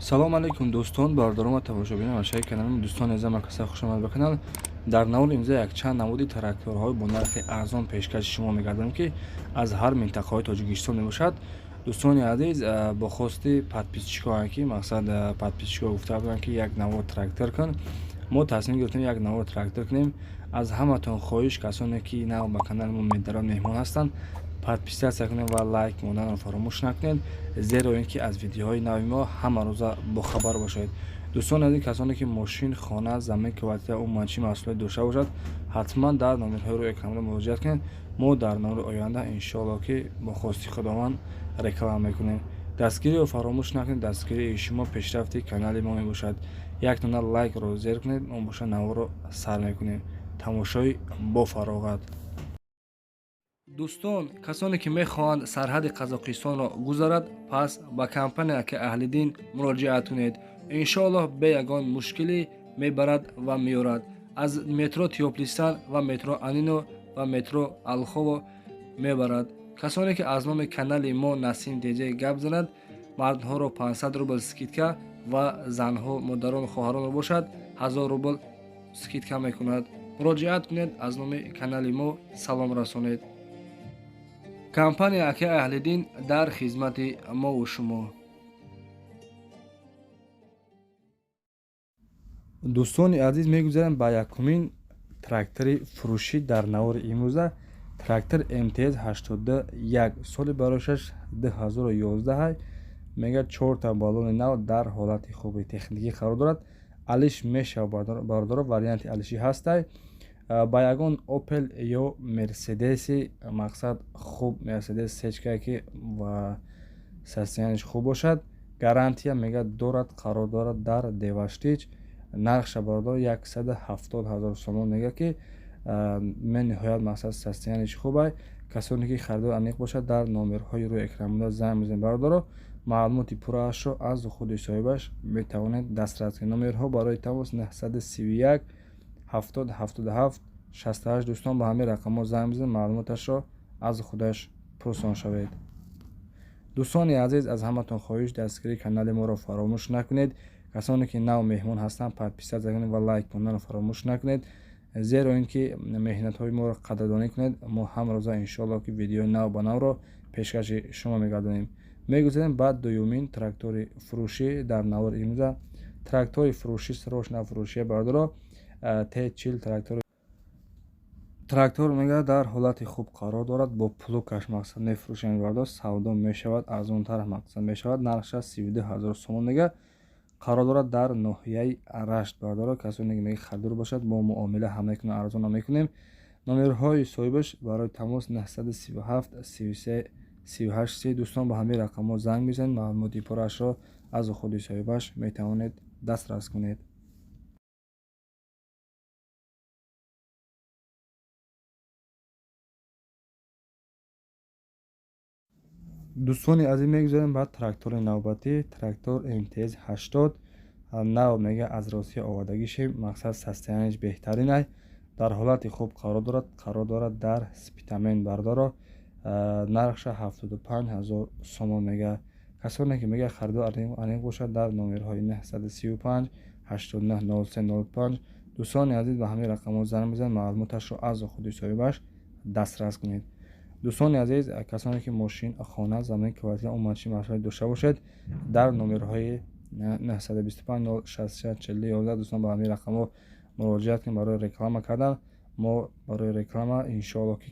салом алейкум дӯстон, бардорум ва тамошобинам ашаи каналам. Дӯстон азам акаса хушомад ба канал. Дар навори имзо якчанд намуди тракторҳои бо нархи арзон пешкаши шумо мегардам, ки аз ҳар минтақаҳои Тоҷикистон мебошад. Дӯстони азиз, бо хости подписчикоам, ки мақсад подписчикҳо гуфта буданд, ки як навор трактор кун. Мо тасмим гирифтем як навор трактор кунем. Аз ҳаматон хоҳиш, касоне ки нав ба каналмон медарон меҳмон ҳастанд, подписатсия кунед ва лайк монданро фаромӯш накунед, зеро ин ки аз видеоҳои нави мо ҳама рӯза бохабар бошед. дӯстони азиз, касоне ки мошин, хона, замин, квартира умуман чӣ маҳсулоте дошта бошад, ҳатман дар номерҳои рӯи экранро муроҷиат кунед. Мо дар навори оянда иншоалло ки бо хости худованд реклама мекунем. Дастгириро фаромӯш накунед. Дастгирии шумо пешрафти канали мо мебошад. Як дона лайкро зер кунед, он боша наворро сар мекунем. тамошои бо фароғат. дӯстон, касоне ки мехоҳанд сарҳади Қазоқистонро гузарад, пас ба компания Ака Аҳлиддин муроҷиат кунед. иншоаллоҳ бе ягон мушкилӣ мебарад ва меорад. Аз метро Теоплистан ва метро Анино ва метро Алхово мебарад. касоне ки аз номи канали мо Насим Деҷей гап занад, мардҳоро 500 рубл скидка ва занҳо, модарону хоҳаронро бошад 1000 рубл скидка мекунад. муроҷиат кунед, аз номи канали мо салом расонед. компания Ака Аҳлиддин дар хизмати мову шумо. дӯстони азиз, мегузарем ба якумин трактори фурӯшӣ дар навори имрӯза. трактор МТЗ 81, соли барошаш 2011. мега 4 та баллони нав дар ҳолати хуби техникӣ қарор дорад. алиш меша бардора, варианти алишӣ ҳастай. ба ягон Opel ё Мерседеси, мақсад хуб Мерседес сечкае ки ва состоянияш хуб бошад. гарантия мега дорад, қарор дорад дар Деваштич. нархша бардор 170 000 сомон, мега ки мениҳоят мақсад состоянияш хубай. касоне ки харидор аниқ бошад, дар номерҳои рӯи экран буда занг мезанед бардоро. маълумоти пурраашро аз худи соҳибаш метавонед дастрас кунед. номерҳо барои тамос 931 70 77 68. дӯстон, ба ҳамин рақамҳо занг бизанед, маълумоташро аз худаш пурсон шавед. дӯстони азиз, аз ҳаматон хоҳиш, дастгирии канали моро фаромӯш накунед. касоне ки нав меҳмон ҳастанд, подписатсия кунед ва лайк монданро фаромӯш накунед, зеро ин ки меҳнатҳои моро қадрдонӣ кунед. мо ҳамрӯза иншоалло ки видеои нав ба навро пешкаши шумо мегардонем. мегузарем ба дуюмин трактори фурӯшӣ дар навори имрӯза. трактори фурӯшӣ, срочна фурӯшия бардоро Т40 трактор мега дар ҳолати хуб қарор дорад. бо плукаш мақсад мефурӯшем бардор, савдо мешавад, арзонтар мақсад мешавад. нархша 32 000 сомон, мега қарор дорад дар ноҳияи Рашт бардоро. касоне ки мега харидор бошад, мо муомила ҳам мекунем, арзонам мекунем. номерҳои соҳибаш барои тамос 937 33 38 30. дӯстон, ба ҳамин рақамҳо занг бизанед, маълумоти пурраашро аз худи соҳибаш метавонед дастрас кунед. дӯстони азиз, мегузарем ба трактори навбатӣ. трактор МТЗ 80 нав, мега аз Росия овардагишем, мақсад состоянияш беҳтаринай, дар ҳолати хуб қарор дорад дар Спитамен бардоро. нархша 75 000 сомон, мега касоне ки мега харидор аниқ бошад, дар номерҳои 935 89 03 05. дӯстони азиз, ба ҳамин рақамҳо занг бизанед, маълумоташро аз худи соҳибаш дастрас кунед. дӯстони азиз, касоне ки мошин, хона, замин, квартира умуман чӣ маҳсулоте дошта бошед, дар номерҳои 925 066 40 11. дӯстон, ба ҳамин рақамҳо муроҷиат кунед барои реклама кардан. мо барои реклама иншоалло ки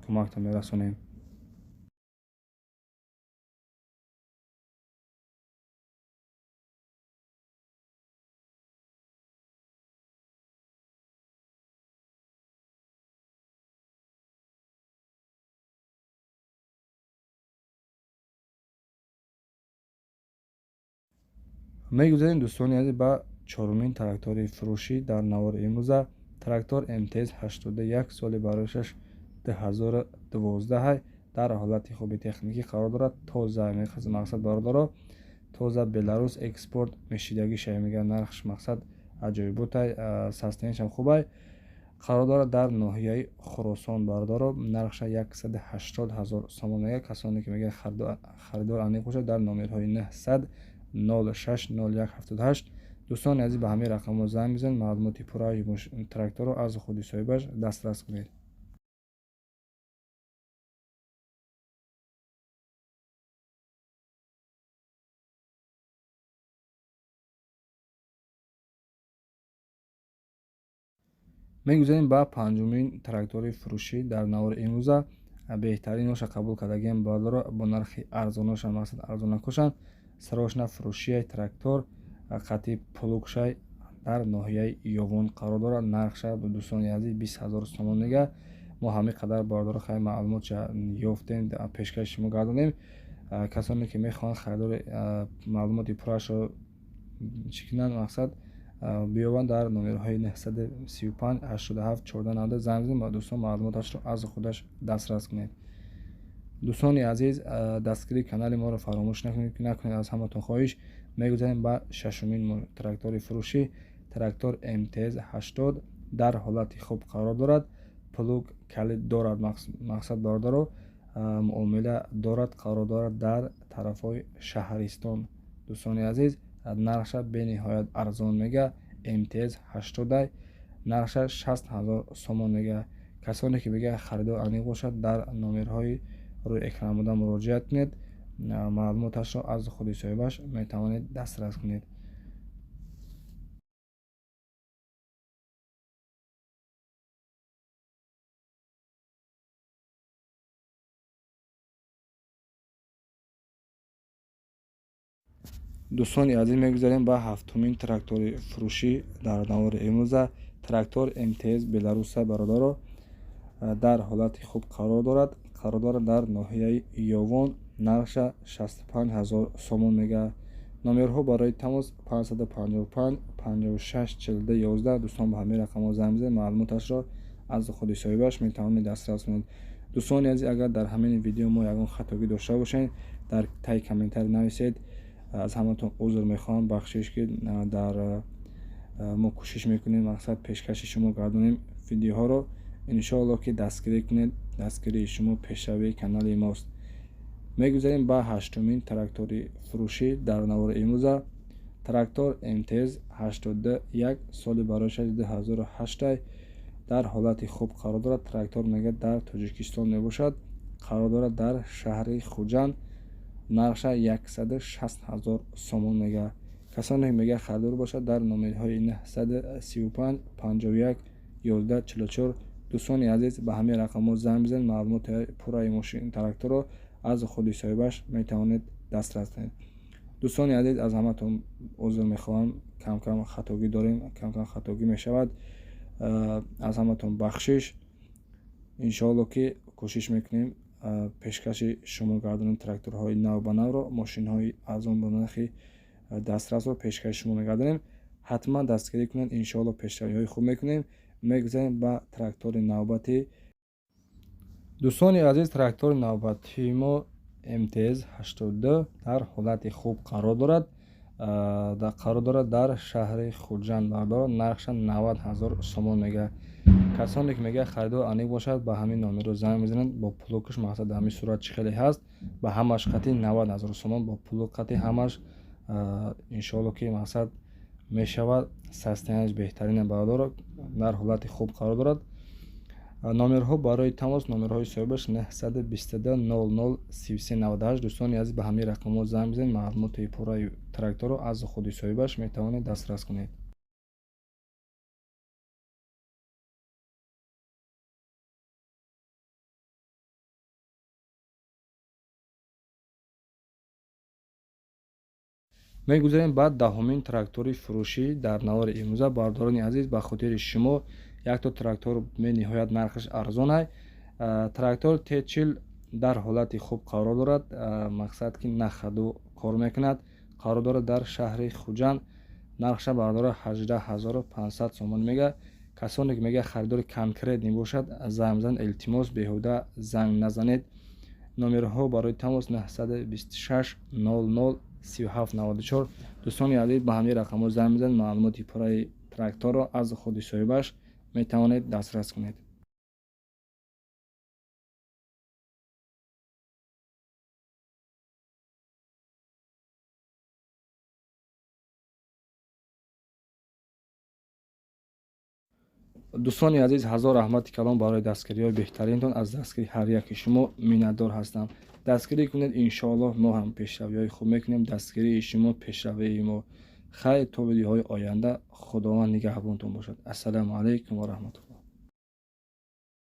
кӯмактон мерасонем. мегузарем дӯстони азиз ба чорумин трактори фурӯшӣ дар навори имрӯза. трактор МТЗ 81, соли барошаш 2012. дар ҳолати хуби техникӣ қарор дорад. тоза мақсад бардоро тоза Беларус экспорт мешидагӣ шавад, мега нархш мақсад аҷоибутай, состоянияшам хубай. қарор дорад дар ноҳияи Хуросон бардоро. нархша 180 000 сомон, мега касоне ки мега харидор аниқ бошад, дар номерҳои 900 060178. дӯстони азиз ба ҳамин рақамҳо занг бизанед, маълумоти пурраи тракторро аз худи соҳибаш дастрас кунед. мегузарем ба панҷумин трактори фурӯшӣ дар навори имрӯза. беҳтариноша қабул кардагиам бардоро бо нархи арзоношан, мақсад арзонакушан. сарошна фурӯшияи трактор қатъи плугшай дар ноҳияи ёвон қарор дорад. нархша дӯстони азиз 20,000 сомон мега. мо ҳамин қадар бардоро хай маълумотша ёфтем, пешкаши шумо гардонем. касоне ки мехоҳанд харидори маълумоти пуррашро чӣ кунанд, мақсад биёбанд дар номерҳои 935 87 1490 занг бизанед ба дӯстон маълумоташро аз худаш дастрас кунед. дӯстони азиз, дастгирии канали моро фаромӯш накунед. Аз ҳаматон хоҳиш мегузарем ба шашумин трактори фурӯшӣ. трактор МТЗ 80 дар ҳолати хуб қарор дорад. плуг калид дорад, мақсад бардоро муомила дорад, қарор дорад дар тарафҳои шаҳристон. дӯстони азиз, нархша бениҳоят арзон мега. МТЗ 80 нархша 60,000 сомон мега. касоне ки мега харидор аниқ бошад, дар номерҳои рӯи экран буда муроҷиат кунед. маълумоташро аз худи соҳибаш метавонед дастрас кунед. дӯстони азиз, мегузарем ба ҳафтумин трактори фурӯшӣ дар навори имрӯза. трактор МТЗ Беларуса бародаро дар ҳолати хуб қарор дорад. қарор дорад дар ноҳияи ёвон. нархша 65,000 сомон мега. номерҳо барои тамос 555 56 42 11. дӯстон ба ҳамин рақамҳо занг бизанед, маълумоташро аз худи соҳибаш метавонед дастрас кунед. дӯстони азиз, агар дар ҳамин видео мо ягон хатогӣ дошта бошед, дар таи комментарӣ нависед. аз ҳаматон узр мехоҳам, бахшиш ки дар мо кӯшиш мекунем, мақсад пешкаши шумо гардонем видеоҳоро. иншоалло ки дастгирӣ кунед. дастгирии шумо пешравии канали мост. мегузарем ба ҳаштумин трактори фурӯшӣ дар навори имрӯза. трактор МТЗ 81 соли барояшаш 2008 дар ҳолати хуб қарор дорад. трактор мега дар тоҷикистон мебошад. қарор дорад дар шаҳри хуҷанд. нархша 160,000 сомон мега. касоне мега харидор бошад, дар номерҳои 935 51 11 44. дӯстони азиз, ба ҳамин рақамҳо занг бизанед, маълумоти пурраи мошин тракторро аз худи соҳибаш метавонед дастрас кунед. дӯстони азиз, аз ҳаматон узр мехоҳам, камкам хатогӣ дорем, камкам хатогӣ мешавад. аз ҳаматон бахшиш. иншоалло ки кӯшиш мекунем пешкаши шумо гардонем тракторҳои нав ба навро, мошинҳои арзон ба нархи дастрасро пешкаши шумо мегардонем. ҳатман дастгирӣ кунед, иншоалло пешравиҳои хуб мекунем. мегузарем ба трактори навбатӣ. дӯстони азиз, трактори навбатии мо МТЗ 82 дар ҳолати хуб қарор дорад дар шаҳри хуҷанд бардор. нархша 90,000 сомон мега. касоне ки мега харидор аниқ бошад, ба ҳамин номерро занг бизанед. бо плугш, мақсад ҳамин сурат чихеле ҳаст, ба ҳамаш қатъи 90,000 сомон, бо плуг қатъи ҳамаш. иншоалло ки мақсад мешавад. состояниаш беҳтарина бардор, дар ҳолати хуб қарор дорад. номерҳо барои тамос, номерҳои соҳибаш 922 00 33 98. дӯстони азиз, ба ҳамин рақамҳо занг бизанед, маълумоти пурраи тракторро аз худи соҳибаш метавонед дастрас кунед. мегузарем ба даҳумин трактори фурӯшӣ дар навори имрӯза. бардорони азиз, ба хотири шумо якто трактор бениҳоят нархаш арзон ай. трактор Т40 дар ҳолати хуб қарор дорад, мақсад ки на хаду кор мекунад. қарор дорад дар шаҳри хуҷанд. нархша бардора 18500 сомон мега. касоне ки мега харидори конкрет мебошад, занг бизанед. илтимос беҳуда занг назанед. номерҳо барои тамос 926 00 37 94. дӯстони азиз, ба ҳамин рақамҳо занг бизанед, маълумоти пурраи тракторро аз худи соҳибаш метавонед дастрас кунед. дӯстони азиз, ҳазор раҳмати калон барои дастгириҳои беҳтаринтон. аз дастгирии ҳар яки шумо миннатдор ҳастам. дастгирӣ кунед, иншоаллоҳ мо ҳам пешравиҳои хуб мекунем. дастгирии шумо пешравии мо. хайр, то видеоҳои оянда. худованд нигаҳбонтон бошад. ассалому алайкум ва раҳматуллоҳ.